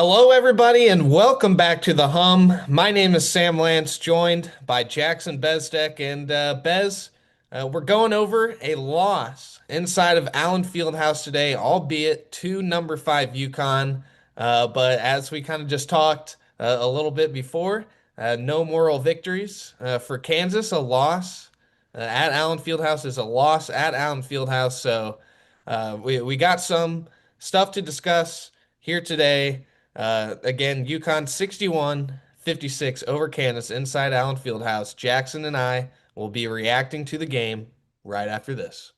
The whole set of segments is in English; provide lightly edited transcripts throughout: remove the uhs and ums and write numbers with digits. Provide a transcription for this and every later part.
Hello, everybody, and welcome back to the Hum. My name is Sam Lance, joined by Jackson Bezdek. And Bez, we're going over a loss inside of Allen Fieldhouse today, albeit to number five UConn. But as we kind of just talked a little bit before, no moral victories for Kansas. A loss at Allen Fieldhouse is a loss at Allen Fieldhouse. So we got some stuff to discuss here today. Again, UConn 61-56 over Kansas inside Allen Fieldhouse. Jackson and I will be reacting to the game right after this.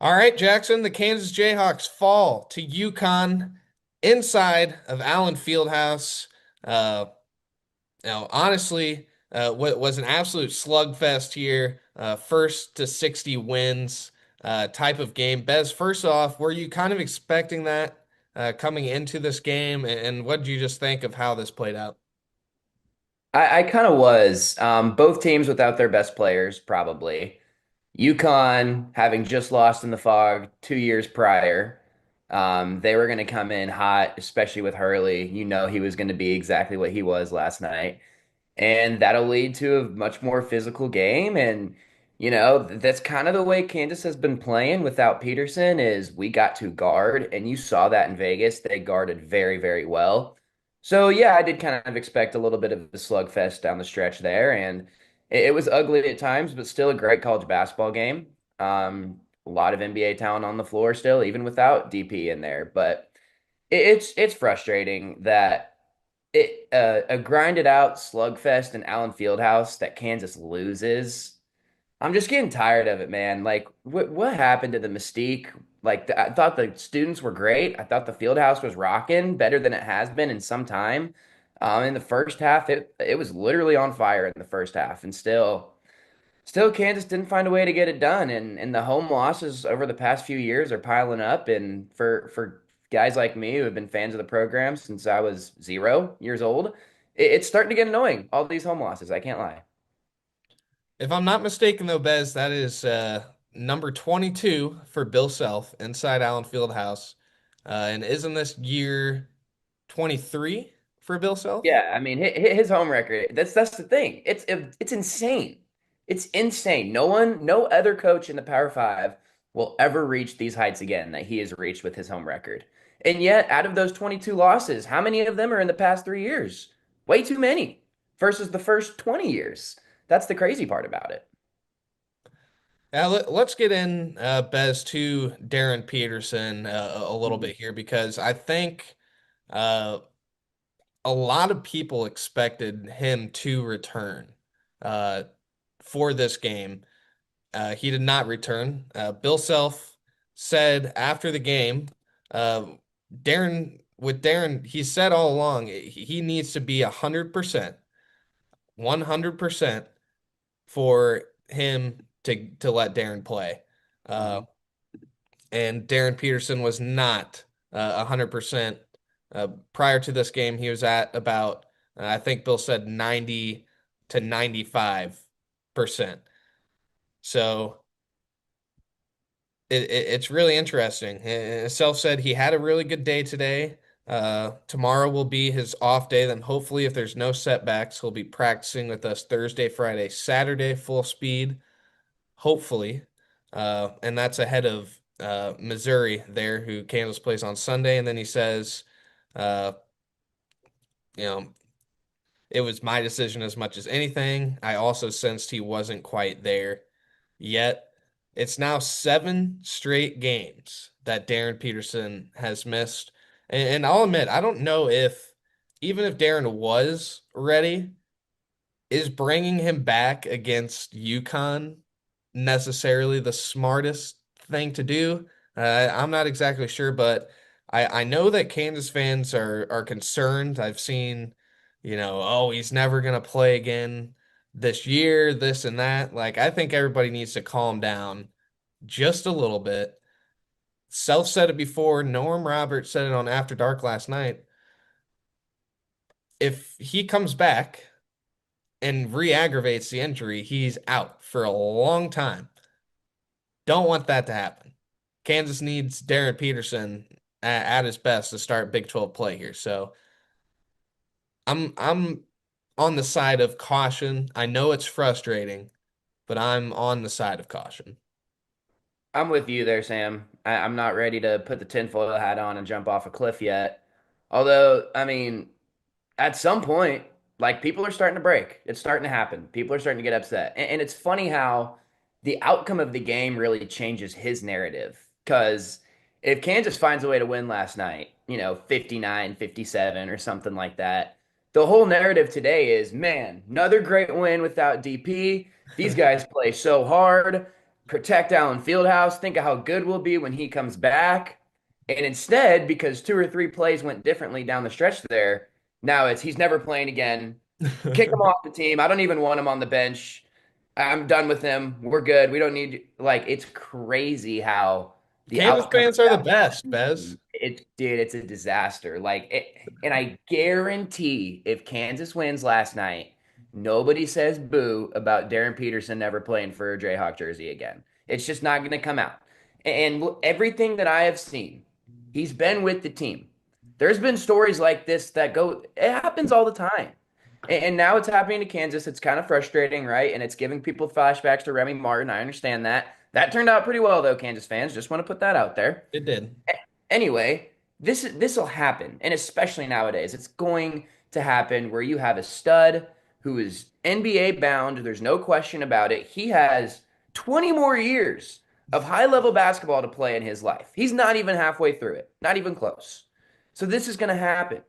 All right, Jackson, the Kansas Jayhawks fall to UConn inside of Allen Fieldhouse. Uh, honestly, what was an absolute slugfest here. First to 60 wins type of game. Bez, first off, were you kind of expecting that coming into this game? And what did you just think of how this played out? I kind of was. Both teams without their best players, probably. UConn, having just lost in the fog 2 years prior, they were going to come in hot, especially with Hurley. You know he was going to be exactly what he was last night. And that'll lead to a much more physical game. And, that's kind of the way Kansas has been playing without Peterson is we got to guard, and you saw that in Vegas. They guarded very, very well. So yeah, I did kind of expect a little bit of a slugfest down the stretch there, and it was ugly at times, but still a great college basketball game. A lot of NBA talent on the floor still, even without DP in there. But it's frustrating that a grinded out slugfest in Allen Fieldhouse that Kansas loses. I'm just getting tired of it, man. Like, what happened to the mystique? Like, I thought the students were great. I thought the field house was rocking better than it has been in some time. In the first half, it was literally on fire in the first half, and still Kansas didn't find a way to get it done. And the home losses over the past few years are piling up. And for guys like me who have been fans of the program since I was 0 years old, it's starting to get annoying. All these home losses, I can't lie. If I'm not mistaken, though, Bez, that is number 22 for Bill Self inside Allen Fieldhouse. And isn't this year 23 for Bill Self? Yeah, I mean his home record. That's the thing. It's insane. It's insane. No other coach in the Power Five will ever reach these heights again that he has reached with his home record. And yet, out of those 22 losses, how many of them are in the past 3 years? Way too many versus the first 20 years. That's the crazy part about it. Now let's get in, Bez, to Darren Peterson a little Mhm. bit here because I think uh, a lot of people expected him to return uh, for this game. He did not return. Bill Self said after the game, uh, Darren, he said all along he needs to be 100%, 100% for him to let Darren play. Uh, Mhm. and Darren Peterson was not 100%. Prior to this game, he was at about, I think Bill said 90 to 95%. So it's really interesting. Self said he had a really good day today. Tomorrow will be his off day. Then hopefully, if there's no setbacks, he'll be practicing with us Thursday, Friday, Saturday, full speed. Hopefully, and that's ahead of Missouri there, who Kansas plays on Sunday. And then he says, uh, you know, it was my decision as much as anything. I also sensed he wasn't quite there yet. It's now 7 straight games that Darren Peterson has missed. And I'll admit, I don't know if, even if Darren was ready, is bringing him back against UConn necessarily the smartest thing to do? I'm not exactly sure, but I know that Kansas fans are concerned. I've seen, oh, he's never gonna play again this year, this and that. Like, I think everybody needs to calm down just a little bit. Self said it before. Norm Roberts said it on After Dark last night. If he comes back, and re-aggravates the injury, he's out for a long time. Don't want that to happen. Kansas needs Darryn Peterson at his best to start Big 12 play here. So I'm on the side of caution. I know it's frustrating, but I'm on the side of caution. I'm with you there, Sam. I'm not ready to put the tinfoil hat on and jump off a cliff yet. Although, I mean, at some point, like people are starting to break. It's starting to happen. People are starting to get upset. And it's funny how the outcome of the game really changes his narrative. Because if Kansas finds a way to win last night, 59-57 or something like that, the whole narrative today is, man, another great win without DP. These guys play so hard. Protect Allen Fieldhouse. Think of how good we'll be when he comes back. And instead, because two or three plays went differently down the stretch there, now it's he's never playing again. Kick him off the team. I don't even want him on the bench. I'm done with him. We're good. We don't need like it's crazy how the Kansas outcome of fans are the that best, Bez. it's a disaster. And I guarantee if Kansas wins last night, nobody says boo about Darren Peterson never playing for a Jayhawk jersey again. It's just not going to come out. And everything that I have seen, he's been with the team. There's been stories like this that go, it happens all the time. And now it's happening to Kansas. It's kind of frustrating, right? And it's giving people flashbacks to Remy Martin. I understand that. That turned out pretty well, though, Kansas fans. Just want to put that out there. It did. Anyway, this will happen, and especially nowadays, it's going to happen where you have a stud who is NBA bound. There's no question about it. He has 20 more years of high level basketball to play in his life. He's not even halfway through it, not even close. So this is going to happen.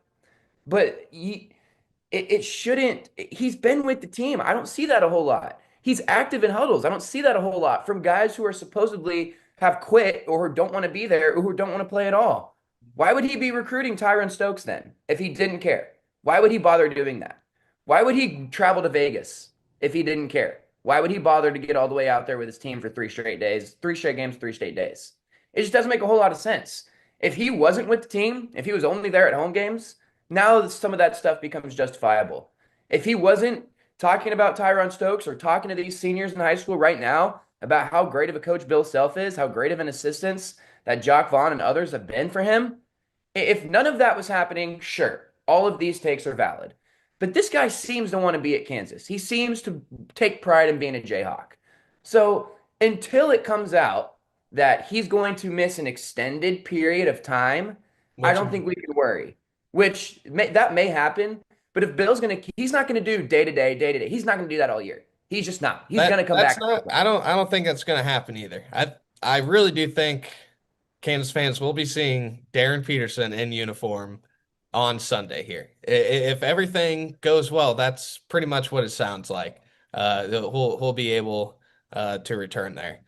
But it shouldn't. He's been with the team. I don't see that a whole lot. He's active in huddles. I don't see that a whole lot from guys who are supposedly have quit or who don't want to be there or who don't want to play at all. Why would he be recruiting Tyron Stokes then if he didn't care? Why would he bother doing that? Why would he travel to Vegas if he didn't care? Why would he bother to get all the way out there with his team for 3 straight days, 3 straight games, 3 straight days? It just doesn't make a whole lot of sense. If he wasn't with the team, if he was only there at home games, now some of that stuff becomes justifiable. If he wasn't talking about Tyron Stokes or talking to these seniors in high school right now about how great of a coach Bill Self is, how great of an assistant that Jock Vaughn and others have been for him, if none of that was happening, sure, all of these takes are valid. But this guy seems to want to be at Kansas. He seems to take pride in being a Jayhawk. So until it comes out that he's going to miss an extended period of time, I Which don't think we can worry. That may happen, but if Bill's he's not gonna do day to day, day to day. He's not gonna do that all year. He's just not. He's gonna come that's back. not I don't think that's gonna happen either. I really do think Kansas fans will be seeing Darren Peterson in uniform on Sunday here. If everything goes well, that's pretty much what it sounds like. He'll be able to return there.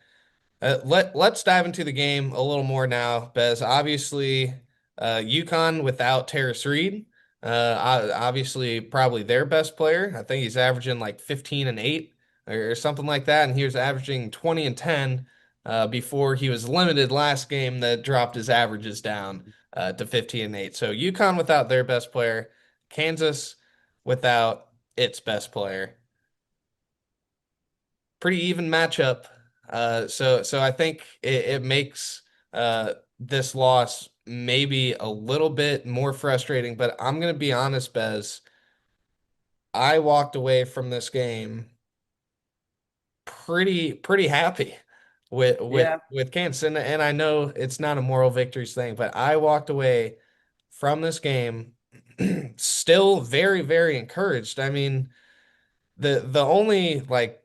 Let's dive into the game a little more now, Bez. Obviously, UConn without Terrace Reed, obviously probably their best player. I think he's averaging like 15 and 8 or something like that, and he was averaging 20 and 10 before he was limited last game that dropped his averages down to 15 and 8. So UConn without their best player, Kansas without its best player. Pretty even matchup. So I think it makes this loss maybe a little bit more frustrating, but I'm gonna be honest, Bez. I walked away from this game pretty happy with with Yeah, with Kansas, and I know it's not a moral victories thing, but I walked away from this game still very encouraged. I mean, the only like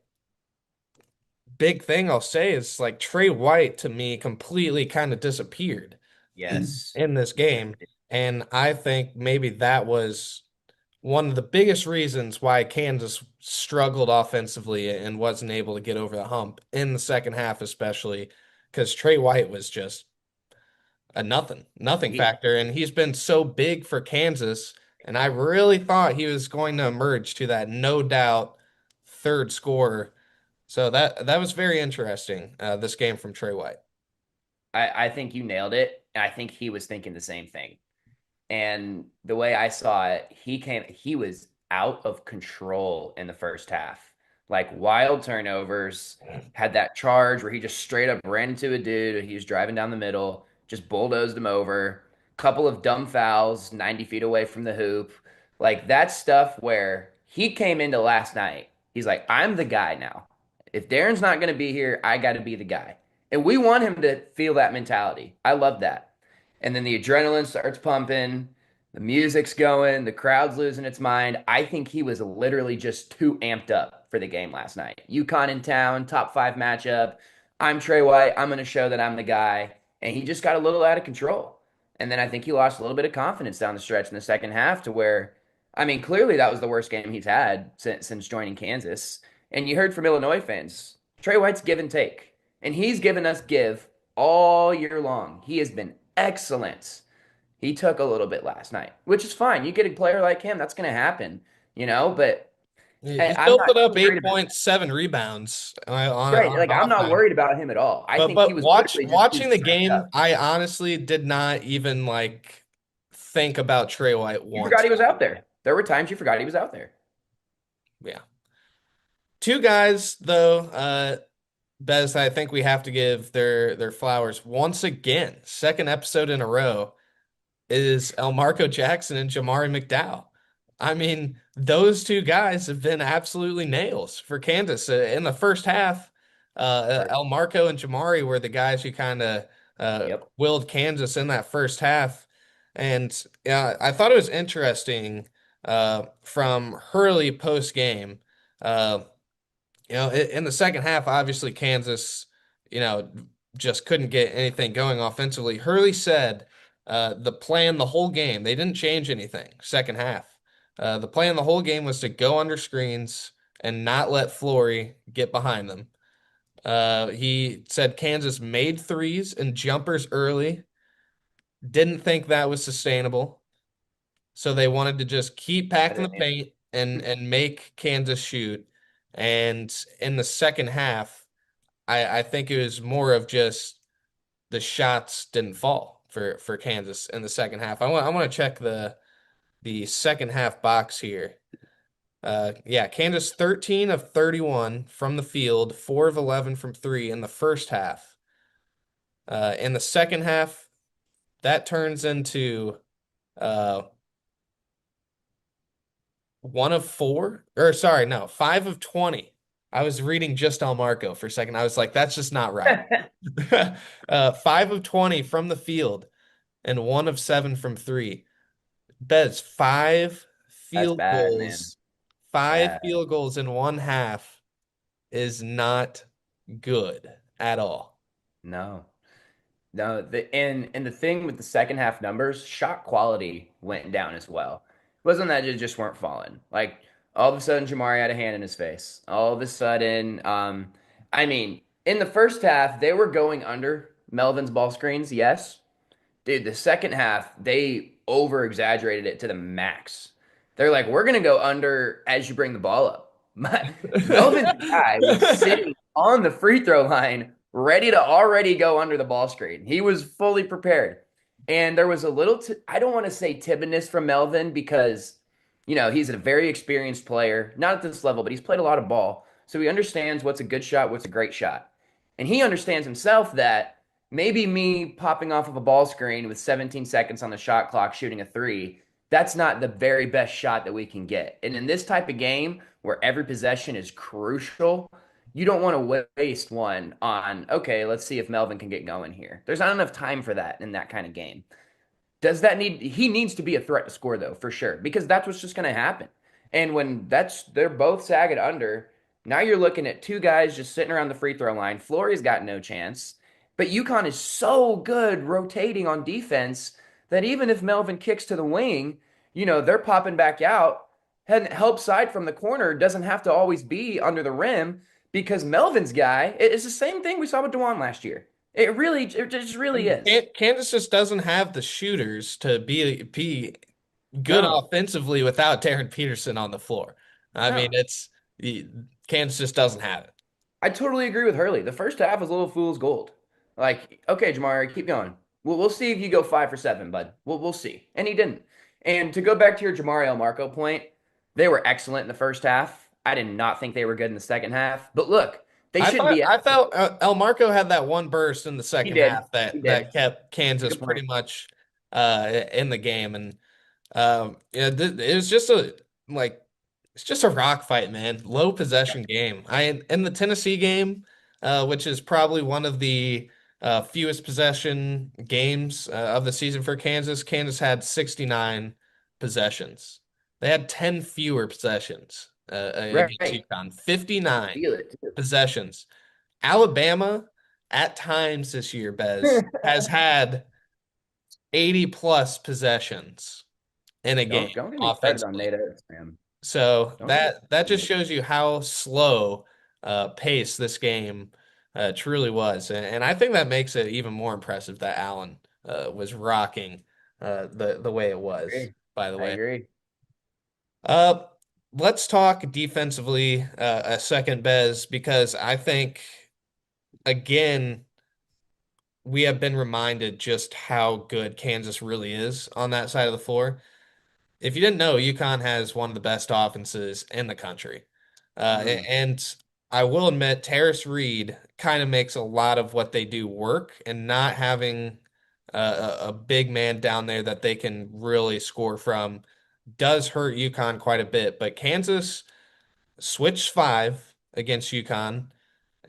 big thing I'll say is like Trey White to me completely kind of disappeared yes. in this game. And I think maybe that was one of the biggest reasons why Kansas struggled offensively and wasn't able to get over the hump in the second half, especially because Trey White was just a nothing He, factor. And he's been so big for Kansas. And I really thought he was going to emerge to that no doubt third scorer. So that was very interesting, this game from Trey White. I think you nailed it. And I think he was thinking the same thing. And the way I saw it, he was out of control in the first half. Like wild turnovers, had that charge where he just straight up ran into a dude. He was driving down the middle, just bulldozed him over. Couple of dumb fouls 90 feet away from the hoop. Like that stuff where he came into last night. He's like, I'm the guy now. If Darren's not going to be here, I got to be the guy. And we want him to feel that mentality. I love that. And then the adrenaline starts pumping, the music's going, the crowd's losing its mind. I think he was literally just too amped up for the game last night. UConn in town, top five matchup. I'm Trey White. I'm going to show that I'm the guy. And he just got a little out of control. And then I think he lost a little bit of confidence down the stretch in the second half to where, I mean, clearly that was the worst game he's had since joining Kansas. And you heard from Illinois fans, Trey White's give and take. And he's given us give all year long. He has been excellent. He took a little bit last night, which is fine. You get a player like him, that's going to happen, but He I'm still not put up worried about 8.7 rebounds right. on an Like I'm off not night. worried about him at all. I But think he but was watch literally just too watching the psyched game, up. I honestly did not even like think about Trey White You forgot once. he was out there. There were times you forgot he was out there. Yeah. Two guys though, Bez, I think we have to give their flowers once again. Second episode in a row is Elmarco Jackson and Jamari McDowell. I mean, those two guys have been absolutely nails for Kansas. In the first half, First. Elmarco and Jamari were the guys who kind of Yep. willed Kansas in that first half. And I thought it was interesting from Hurley post game. Uh, in the second half, obviously Kansas, you know, just couldn't get anything going offensively. Hurley said the plan the whole game, they didn't change anything second half. The plan the whole game was to go under screens and not let Flory get behind them. He said Kansas made threes and jumpers early, didn't think that was sustainable. So they wanted to just keep I packing the didn't either. paint and make Kansas shoot. And in the second half, I think it was more of just the shots didn't fall for Kansas in the second half. I want to check the second half box here. Yeah, Kansas 13 of 31 from the field, 4 of 11 from three in the first half. In the second half, that turns into uh, 1 of 4, or sorry, no, 5 of 20. I was reading just Marco for a second. I was like, that's just not right. 5 of 20 from the field and 1 of 7 from three. Bez, That's bad, man. five Bad. field goals in one half is not good at all. No. No, and the thing with the second half numbers, shot quality went down as well. It wasn't that it just weren't falling. Like all of a sudden Jamari had a hand in his face. All of a sudden, I mean, in the first half, they were going under Melvin's ball screens, yes. Dude, the second half, they over exaggerated it to the max. They're like, we're gonna go under as you bring the ball up. Melvin's guy was sitting on the free throw line, ready to already go under the ball screen. He was fully prepared. And there was a little, I don't want to say timidness from Melvin because, he's a very experienced player, not at this level, but he's played a lot of ball. So he understands what's a good shot, what's a great shot. And he understands himself that maybe me popping off of a ball screen with 17 seconds on the shot clock shooting a three, that's not the very best shot that we can get. And in this type of game where every possession is crucial, you don't want to waste one on, okay, let's see if Melvin can get going here. There's not enough time for that in that kind of game. Does that need he needs to be a threat to score though, for sure, because that's what's just going to happen. And when they're both sagging under, now you're looking at two guys just sitting around the free throw line. Flory's got no chance, but UConn is so good rotating on defense that even if Melvin kicks to the wing, they're popping back out. And help side from the corner doesn't have to always be under the rim because Melvin's guy, it's the same thing we saw with Dewan last year. It just really is. Kansas just doesn't have the shooters to be good No, offensively without Darryn Peterson on the floor. I mean, no. Kansas just doesn't have it. I totally agree with Hurley. The first half was a little fool's gold. Like, okay, Jamari, keep going. We'll see if you go 5 for 7, bud. We'll see. And he didn't. And to go back to your Jamari Marco point, They were excellent in the first half. I did not think they were good in the second half. But look, they shouldn't be. I felt El Marco had that one burst in the He second did. half He that did. kept That's a Kansas good pretty point. much in the game, and yeah, it was just like it's just a rock fight, man. Low Yep. possession game. I in the Tennessee game, which is probably one of the fewest possession games of the season for Kansas. Kansas had 69 possessions. They had 10 fewer possessions against Right. UConn. I 59 feel it too. possessions. Alabama, at times this year, Bez, has had 80 plus possessions in a game Don't get me started on offensively. Nate Oates, man. So Don't get me that started on just Nate. shows you how slow pace this game truly was. And I think that makes it even more impressive that Allen was rocking the way it I was, agree. by the I way. agree. Uh, let's talk defensively a second, Bez, because I think again we have been reminded just how good Kansas really is on that side of the floor. If you didn't know, UConn has one of the best offenses in the country. Mm, And I will admit, Terrace Reed kind of makes a lot of what they do work, and not having a big man down there that they can really score from does hurt UConn quite a bit. But Kansas switched five against UConn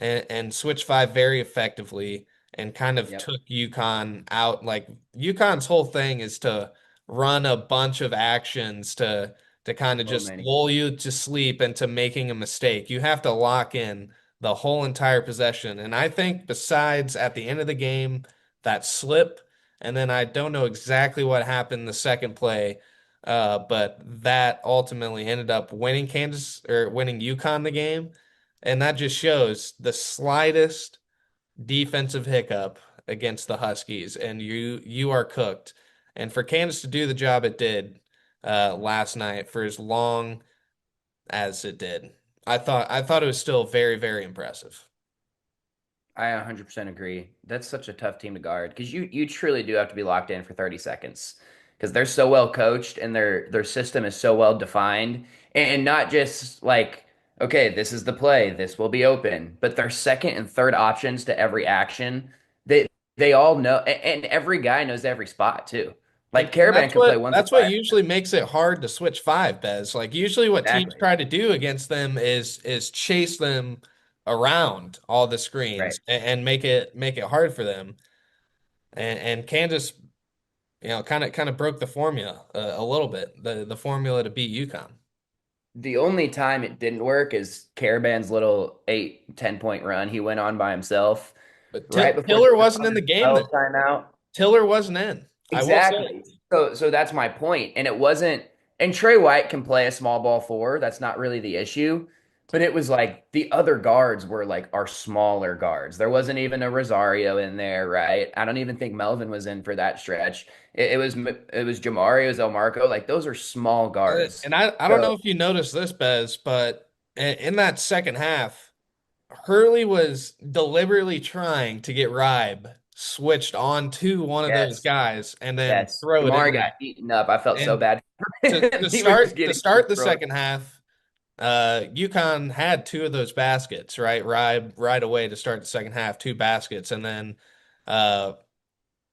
and switched five very effectively and kind of yep. took UConn out. Like UConn's whole thing is to run a bunch of actions to kind of So just many. lull you to sleep into making a mistake. You have to lock in the whole entire possession. And I think besides at the end of the game, that slip, and then I don't know exactly what happened the second play. But that ultimately ended up winning Kansas or winning UConn the game. And that just shows the slightest defensive hiccup against the Huskies, and you are cooked. And for Kansas to do the job it did last night for as long as it did, I thought it was still very, very impressive. I 100% agree. That's such a tough team to guard because you truly do have to be locked in for 30 seconds because they're so well coached and their system is so well defined and not just like, okay, this is the play, this will be open, but their second and third options to every action, they they all know and every guy knows every spot too. Like And Caravan can play one through that's what five. usually makes it hard to switch five, Bez. Like usually what teams Exactly. try to do against them is chase them around all the Right. screens and make it hard for them. And Kansas, kind of broke the formula a little bit, the formula to beat UConn. The only time it didn't work is Caravan's little 8, 10 point run he went on by himself But right before they Tiller went wasn't on in the their game then. 12 timeout. Tiller wasn't in. I will say. Exactly. So that's my point. And it wasn't, and Trey White can play a small ball four. That's not really the issue. But it was like the other guards were like our smaller guards. There wasn't even a Rosario in there, right? I don't even think Melvin was in for that stretch. It was Jamari, it was El Marco. Like those are small guards. And I don't know So if you noticed this, Bez, but in that second half, Hurley was deliberately trying to get Ribe switched on to one of those yes, guys and then yes. throw it in Jamari there. got eaten up. I felt so And bad for him. He was just to getting start the thrown. second half, UConn had two of those baskets, right? Right away to start the second half, two baskets, and then uh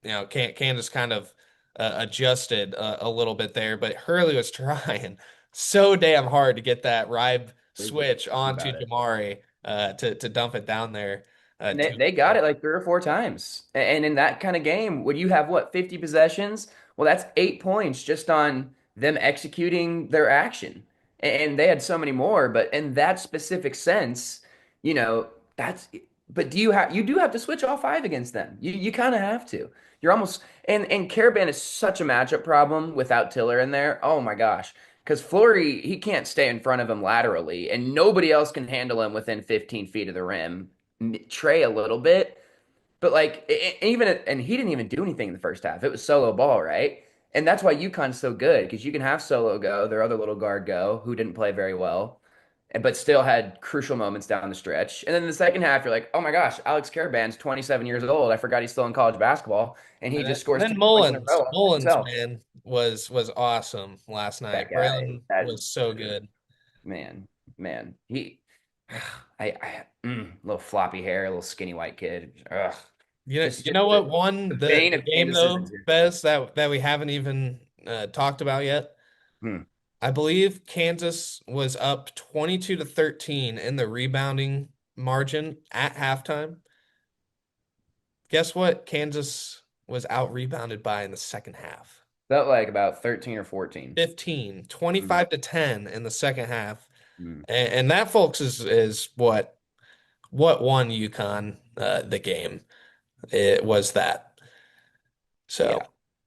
Kansas kind of adjusted a little bit there, but Hurley was trying so damn hard to get that Ribe Crazy switch onto about it. Jamari to dump it down there And to they got it like 3 or 4 times. And in that kind of game, would you have what, 50 possessions? Well, that's 8 points just on them executing their action. And they had so many more, but in that specific sense, that's but you do have to switch all five against them. You kind of have to. You're almost and Caravan is such a matchup problem without Tiller in there. Oh my gosh. Because Flory, he can't stay in front of him laterally, and nobody else can handle him within 15 feet of the rim. Trey a little bit, but like even and he didn't even do anything in the first half. It was solo ball, right? And that's why UConn's so good because you can have solo go, their other little guard go, who didn't play very well, but still had crucial moments down the stretch. And then the second half, you're like, oh my gosh, Alex Karaban's 27 years old. I forgot he's still in college basketball, and he And just scores then 10 points in a row all by Mullins, himself. man, was awesome last That night. guy, Braylon that was so good. man, he, little floppy hair, little skinny white kid. Ugh, You know what won the the bane of game Candace's though, existence. Bez, that we haven't even talked about yet? Hmm. I believe Kansas was up 22-13 in the rebounding margin at halftime. Guess what? Kansas was out rebounded by in the second half. Felt like about 13 or 14. 15, Hmm. 25-10 in the second half. Hmm. And that, folks, is what won UConn the game. It was that. So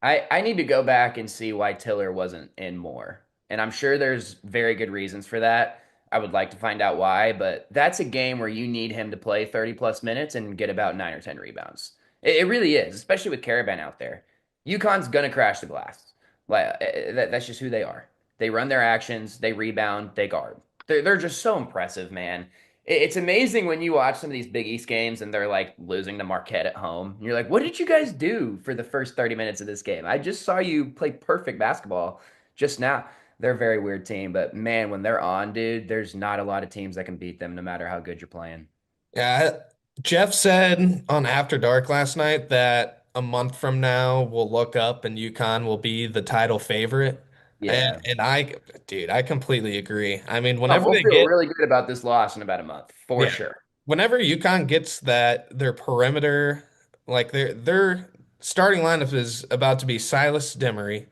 Yeah. I need to go back and see why Tiller wasn't in more. And I'm sure there's very good reasons for that. I would like to find out why, but that's a game where you need him to play 30 plus minutes and get about 9 or 10 rebounds. It really is, especially with Caravan out there. UConn's gonna crash the glass. That's just who they are. They run their actions, they rebound, they guard. They're just so impressive, man. It's amazing when you watch some of these Big East games and they're like losing to Marquette at home. And you're like, what did you guys do for the first 30 minutes of this game? I just saw you play perfect basketball just now. They're a very weird team, but man, when they're on, dude, there's not a lot of teams that can beat them no matter how good you're playing. yeah, Jeff said on After Dark last night that a month from now we'll look up and UConn will be the title favorite. Yeah. And dude, I completely agree. I mean, Oh, whenever we'll they feel get, really good about this loss in about a month, for yeah, sure. whenever UConn gets their perimeter, like their starting lineup is about to be Silas Demery,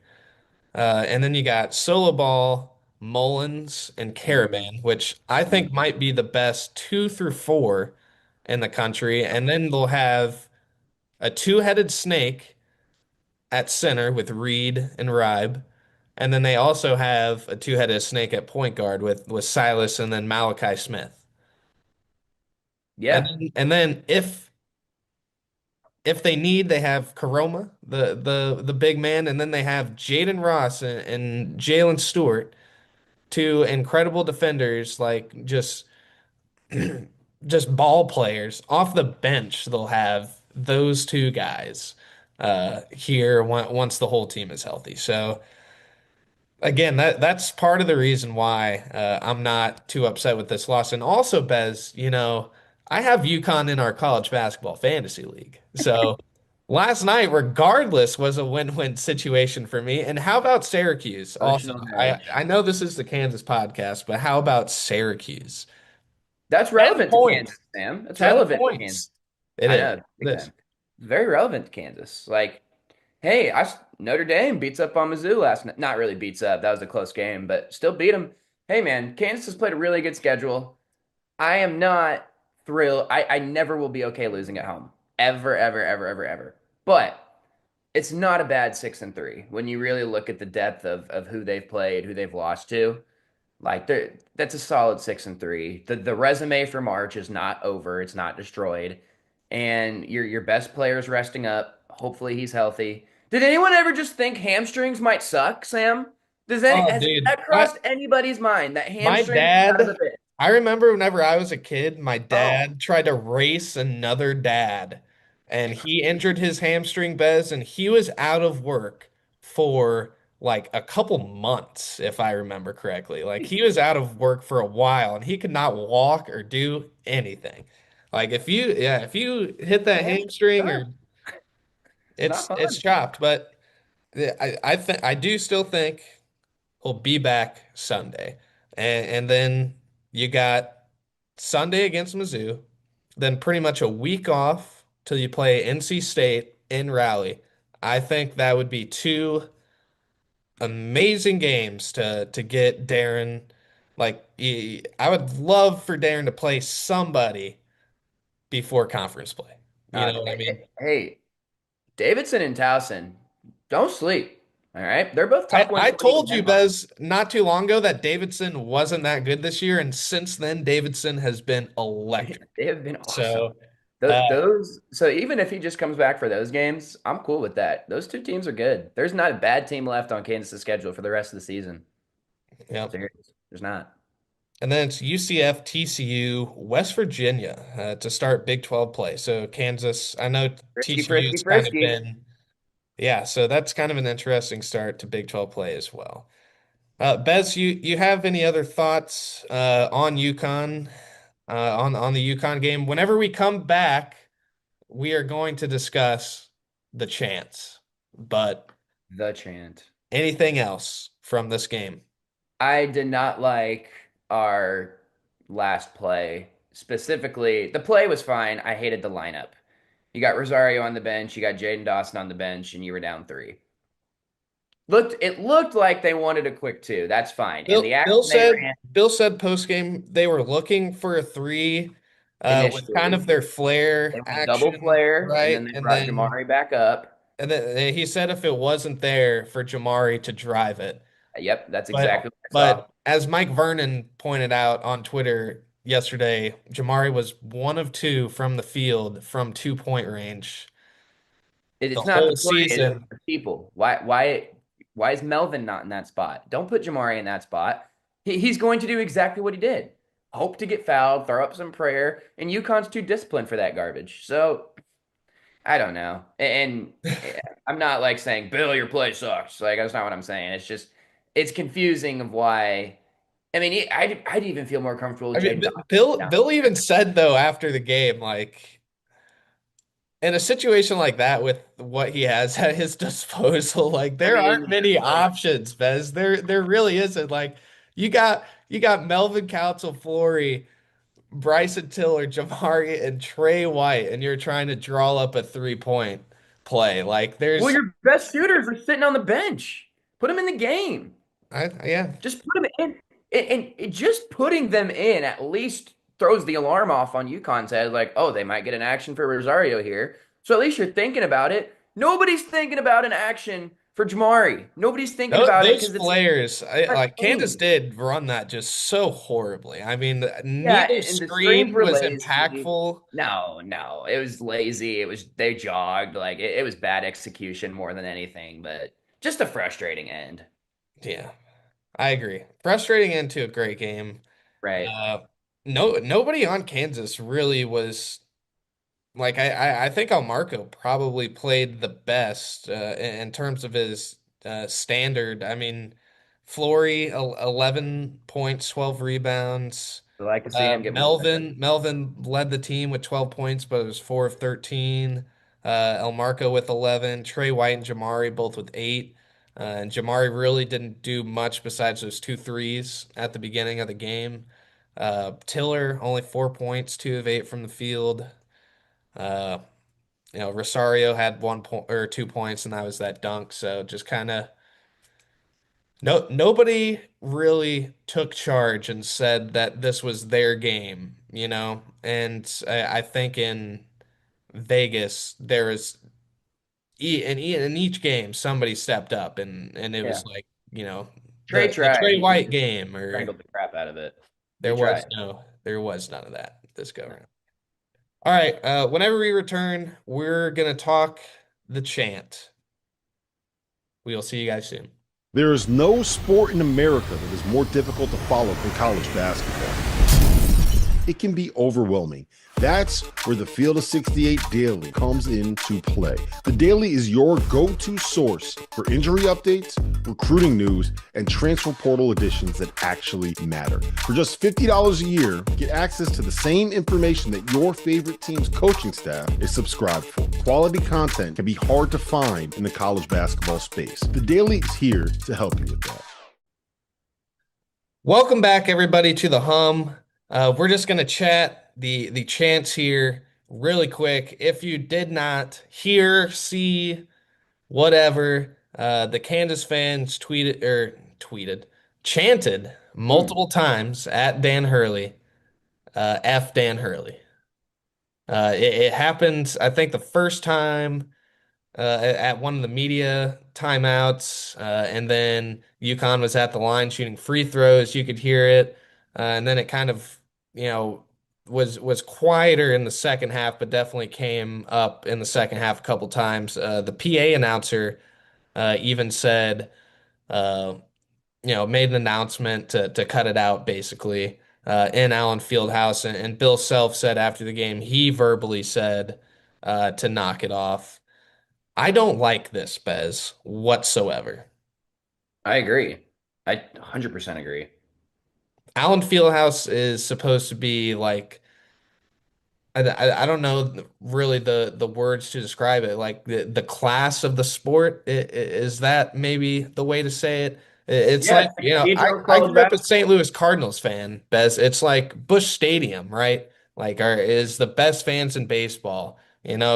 and then you got Solo Ball, Mullins, and Mhm. Caravan, which I think Mhm. might be the best 2 through 4 in the country. And then they'll have a two-headed snake at center with Reed and Ribe. And then they also have a two-headed snake at point guard with Silas and then Malachi Smith. Yeah. And then if they need, they have Karoma, the big man, and then they have Jaden Ross and Jalen Stewart, two incredible defenders, like just ball players off the bench. They'll have those two guys here once the whole team is healthy. So again, that's part of the reason why I'm not too upset with this loss. And also, Bez, I have UConn in our college basketball fantasy league. So last night, regardless, was a win-win situation for me. And how about Syracuse? Also, Emotional I marriage. know this is the Kansas podcast, but how about Syracuse? That's 10 relevant to Kansas, points. Sam. That's 10 relevant to Kansas. points. It I is. know, big This. time. Very relevant to Kansas. Like, hey, Notre Dame beats up on Mizzou last night. Not really beats up. That was a close game, but still beat them. Hey, man, Kansas has played a really good schedule. I am not thrilled. I never will be okay losing at home. Ever, ever, ever, ever, ever. But it's not a bad 6-3 when you really look at the depth of who they've played, who they've lost to. Like that's a solid 6-3. The resume for March is not over. It's not destroyed. And your best player is resting up. Hopefully he's healthy. Did anyone ever just think hamstrings might suck, Sam? Oh, Has dude. that crossed anybody's mind that My hamstrings out of the dad, bit? I remember whenever I was a kid, my Oh, dad tried to race another dad and he injured his hamstring, Bez, and he was out of work for like a couple months, if I remember correctly. Like he was out of work for a while and he could not walk or do anything. Like if you hit that hamstrings hamstring suck. or It's not it's fun. chopped, but I do still think will be back Sunday. And then you got Sunday against Mizzou, then pretty much a week off till you play NC State in Raleigh. I think that would be two amazing games to get Darren. Like I would love for Darren to play somebody before conference play. You know what I mean? Hey, Davidson and Towson, don't sleep. All right, they're both top I 120 in told you, Denmark. Bez, not too long ago that Davidson wasn't that good this year, and since then, Davidson has been electric. They have been awesome. So, uh, So even if he just comes back for those games, I'm cool with that. Those two teams are good. There's not a bad team left on Kansas' schedule for the rest of the season. yeah. Serious. There's not. And then it's UCF, TCU, West Virginia to start Big 12 play. So Kansas, I know Frisky, frisky, TCU's kind of frisky. been, yeah, so that's kind of an interesting start to Big 12 play as well. Bez, you have any other thoughts on UConn, on the UConn game? Whenever we come back, we are going to discuss the chants. But The chant. anything else from this game? I did not like our last play. Specifically, the play was fine. I hated the lineup. You got Rosario on the bench, you got Jaden Dawson on the bench, and you were down three. It looked like they wanted a quick two. That's fine. And the action they ran Bill said post game they were looking for a three with kind of initially, their they flare went double action, flare, and then right? they brought Jamari back up. And then he said if it wasn't there for Jamari to drive it. Yep, that's But exactly what I saw. but as Mike Vernon pointed out on Twitter yesterday, Jamari was one of two from the field from 2 point range the It's not the whole play, it's season. the people. Why is Melvin not in that spot? Don't put Jamari in that spot. He's going to do exactly what he did. Hope to get fouled, throw up some prayer, and UConn's too disciplined for that garbage. So I don't know. And I'm not like saying, Bill, your play sucks. Like that's not what I'm saying. It's just it's confusing of why. I mean, I'd even feel more comfortable I with mean, Jaden Dawson down Bill even there. said though after the game, like in a situation like that with what he has at his disposal, like I there aren't mean, many like, options, Bez. There really isn't. Like you got Melvin Council Flory, Bryson Tiller, Jamari, and Trey White, and you're trying to draw up a 3 point play. Like well, there's your best shooters are sitting on the bench. Put them in the game. yeah. Just put them in. And just putting them in at least throws the alarm off on UConn's head, like, oh, they might get an action for Rosario here. So at least you're thinking about it. Nobody's thinking about an action for Jamari. Nobody's thinking about it Those because it's players, not like a Kansas game. did run that just so horribly. I mean, Yeah, neither and the screens screen were was lazy. impactful. No, no, it was lazy. It was they jogged like it was bad execution more than anything, but just a frustrating end. Yeah, I agree. Frustrating into a great game. Right. Uh, nobody on Kansas really was like I think Marco probably played the best in terms of his standard. I mean, Flory 11 points, 12 rebounds. I like to see him get more minutes. Melvin led the team with 12 points, but it was 4 of 13. El Marco with 11. Trey White and Jamari both with 8. And Jamari really didn't do much besides those two threes at the beginning of the game. Tiller only 4 points, 2 of 8 from the field. Uh, Rosario had 1 point or 2 points, and that was that dunk. So just kind of nobody really took charge and said that this was their game, you know? And I think in Vegas, there was in each game, somebody stepped up and it Yeah. was like, Trey the tried. Trey He White just game, or strangled the crap out of it. He tried. there was none of that this go No. around. All right, whenever we return, we're gonna talk the chant. We'll see you guys soon. There is no sport in America that is more difficult to follow than college basketball. It can be overwhelming. That's where the Field of 68 Daily comes into play. The Daily is your go-to source for injury updates, recruiting news, and transfer portal additions that actually matter. For just $50 a year, get access to the same information that your favorite team's coaching staff is subscribed for. Quality content can be hard to find in the college basketball space. The Daily is here to help you with that. Welcome back, everybody, to the Hum. We're just gonna chat the chants here really quick. If you did not hear, see, whatever, the Kansas fans chanted Mm. multiple times at Dan Hurley, F Dan Hurley. It happened, I think, the first time at one of the media timeouts, and then UConn was at the line shooting free throws. You could hear it, and then it kind of, you know, was quieter in the second half, but definitely came up in the second half a couple times. The PA announcer even said, uh, made an announcement to cut it out, basically. in Allen Fieldhouse, and Bill Self said after the game he verbally said to knock it off. I don't like this, Bez, whatsoever. I agree. I 100% agree. Allen Fieldhouse is supposed to be like I don't know really the words to describe it. Like the class of the sport, is that maybe the way to say it? It's Yeah, like, it's the cathedral of I college grew up a St. basketball. Louis Cardinals fan, Bez. It's like Busch Stadium, right? Like is the best fans in baseball.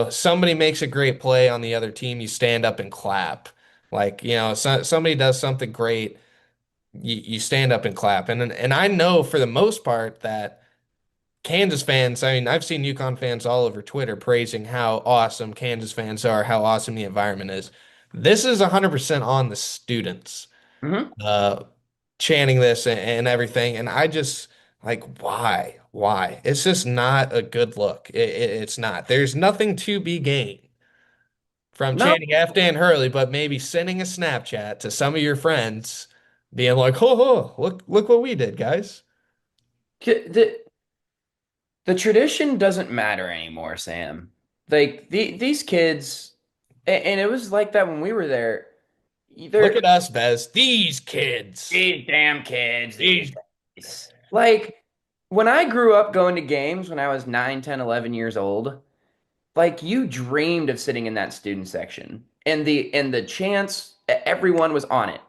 Somebody makes a great play on the other team, you stand up and clap. Like, somebody does something great, you stand up and clap. And I know for the most part that Kansas fans, I mean, I've seen UConn fans all over Twitter praising how awesome Kansas fans are, how awesome the environment is. This is 100% on the students Hmm. uh, chanting this and everything. And I just like, why? Why? It's just not a good look. It's not. There's nothing to be gained from No, chanting F Dan Hurley, but maybe sending a Snapchat to some of your friends being like, ho, ho, look what we did, guys. the the tradition doesn't matter anymore, Sam. Like these kids, and it was like that when we were there. Look They're at us, Bez. These kids. these damn kids these These days. Like when I grew up going to games when I was 9, 10, 11 years old, like you dreamed of sitting in that student section. And the chants, everyone was on it.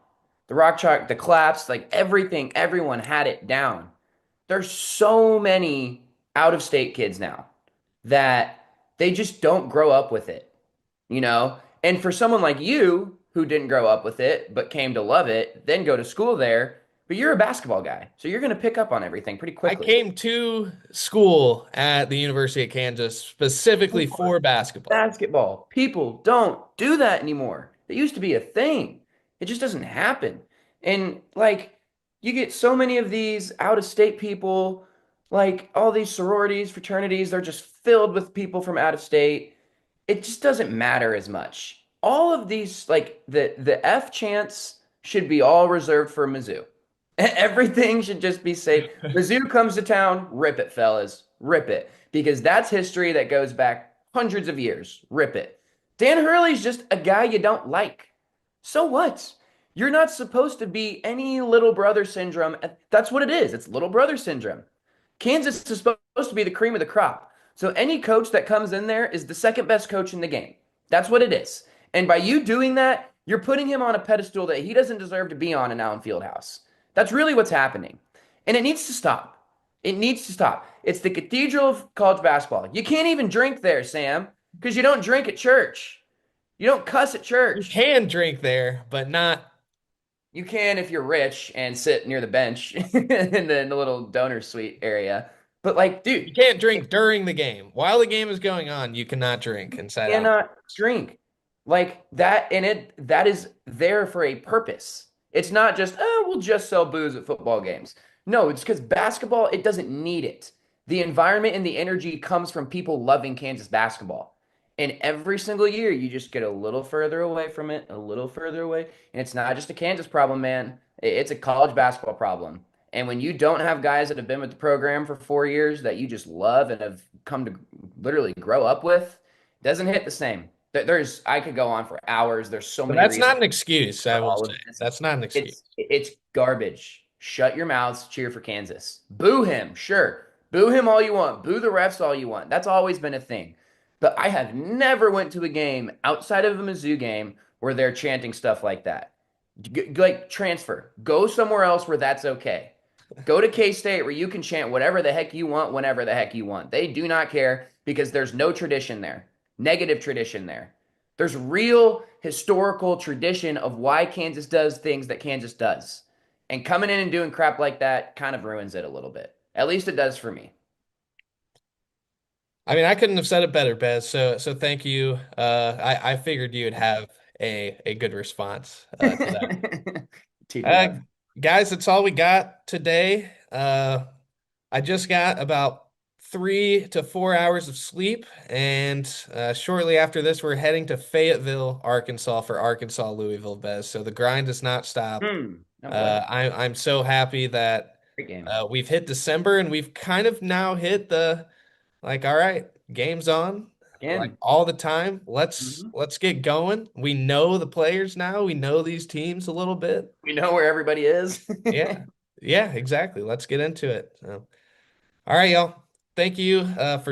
The rock chalk, the claps, like everything, everyone had it down. There's so many out of state kids now that they just don't grow up with it, you know? And for someone like you who didn't grow up with it but came to love it, then go to school there, but you're a basketball guy, so you're going to pick up on everything pretty I quickly. came to school at the University of Kansas specifically for basketball. Basketball. People don't do that anymore. It used to be a thing. It just doesn't happen. And like you get so many of these out of state people, like all these sororities, fraternities, they're just filled with people from out of state. It just doesn't matter as much. All of these, like the F chants should be all reserved for Mizzou. Everything should just be safe. Mizzou comes to town, rip it, fellas, rip it, because that's history that goes back hundreds of years. Rip it. Dan Hurley's just a guy you don't like. So what? You're not supposed to be any little brother syndrome. That's what it is. It's little brother syndrome. Kansas is supposed to be the cream of the crop. So any coach that comes in there is the second best coach in the game. That's what it is. And by you doing that, you're putting him on a pedestal that he doesn't deserve to be on in Allen Fieldhouse. That's really what's happening. And it needs to stop. It needs to stop. It's the cathedral of college basketball. You can't even drink there, Sam, because you don't drink at church. You don't cuss at You church. can drink there, but not. You can if you're rich and sit near the bench in the little donor suite area. But like, You dude, can't drink during the game. While the game is going on, you cannot drink inside out. cannot drink like that, and that is there for a purpose. It's not just, oh, we'll just sell booze at football games. No, it's because basketball, it doesn't need it. The environment and the energy comes from people loving Kansas basketball. And every single year you just get a little further away from it, a little further away. And it's not just a Kansas problem, man. It's a college basketball problem. And when you don't have guys that have been with the program for 4 years that you just love and have come to literally grow up with, doesn't hit the same. There's I could go on for hours. There's so But many that's reasons not an excuse, I for will all say. of this. That's not an excuse. It's garbage. Shut your mouths. Cheer for Kansas. Boo him, sure. Boo him all you want. Boo the refs all you want. That's always been a thing. But I have never went to a game outside of a Mizzou game where they're chanting stuff like that. Like transfer. Go somewhere else where that's okay. Go to K-State where you can chant whatever the heck you want, whenever the heck you want. They do not care because there's no tradition there. Negative tradition there. There's real historical tradition of why Kansas does things that Kansas does. And coming in and doing crap like that kind of ruins it a little bit. At least it does for me. I mean, I couldn't have said it better, Bez. So thank you. I figured you would have a good response to that. Teed me Uh, up. guys, that's all we got today. I just got about 3 to 4 hours of sleep, and shortly after this, we're heading to Fayetteville, Arkansas for Arkansas Louisville, Bez. So the grind does not stop. No way. I'm so happy that Great game. We've hit December and we've kind of now hit the like, all right, game's on like Again. all the time. Mhm. Let's get going. We know the players now. We know these teams a little bit. We know where everybody is. Yeah. Yeah, exactly. Let's get into it. So, all right, y'all. Thank you for